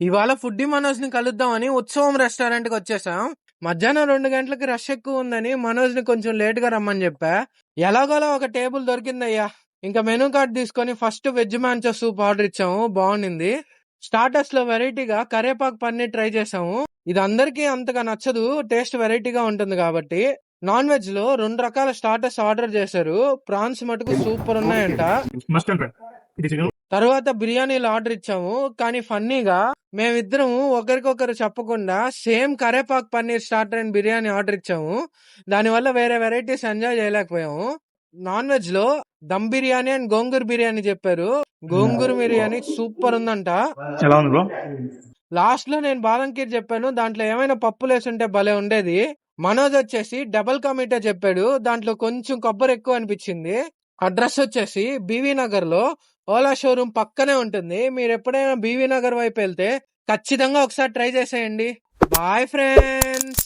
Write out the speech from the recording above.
ఇవాళ ఫుడ్డీ మనోజ్ ని కలుద్దామని ఉత్సవం రెస్టారెంట్ కి వచ్చేసాం. మధ్యాహ్నం 2 గంటలకి రష్ ఎక్కువ ఉందని మనోజ్ ని కొంచెం లేట్ గా రమ్మని చెప్పా. ఎలాగోలా ఒక టేబుల్ దొరికిందయ్యా. ఇంకా మెనూ కార్డ్ తీసుకొని ఫస్ట్ వెజ్ మాంచో సూప్ ఆర్డర్ ఇచ్చాము, బాగుండింది. స్టార్టర్స్ లో వెరైటీగా కరేపాకు పన్నీర్ ట్రై చేసాము. ఇది అందరికీ అంతగా నచ్చదు, టేస్ట్ వెరైటీగా ఉంటుంది కాబట్టి. నాన్ వెజ్ లో 2 రకాల స్టార్టర్స్ ఆర్డర్ చేశారు. ప్రాన్స్ మటుకు సూపర్ ఉన్నాయంట. Must and try. ఇది చికెన్. తర్వాత బిర్యానీలు ఆర్డర్ ఇచ్చాము. కానీ ఫన్నీగా మేమిద్దరం ఒకరికొకరు చెప్పకుండా సేమ్ కరేపాక్ paneer starter and biryani order ఇచ్చాము. దానివల్ల వేరే వెరైటీస్ ఎంజాయ్ చేయలేకపోయాము. నాన్ వెజ్ లో దమ్ బిర్యానీ అండ్ గోంగూర బిర్యానీ చెప్పారు. గోంగూర బిర్యానీ సూపర్ ఉందంట. ఎలా ఉంది బ్రో? లాస్ట్ లో నేను బాదం కీర్ చెప్పాను, దాంట్లో ఏమైనా పప్పులు వేసుంటే భలే ఉండేది. మనోజ్ వచ్చేసి డబల్ కా మీఠా చెప్పాడు, దాంట్లో కొంచెం కొబ్బరి ఎక్కువ అనిపించింది. అడ్రస్ వచ్చేసి బీవీ నగర్ లో ఓలా షోరూమ్ పక్కనే ఉంటుంది. మీరు ఎప్పుడైనా బీవీ నగర్ వైపు వెళ్తే ఖచ్చితంగా ఒకసారి ట్రై చేసేయండి. Bye friends.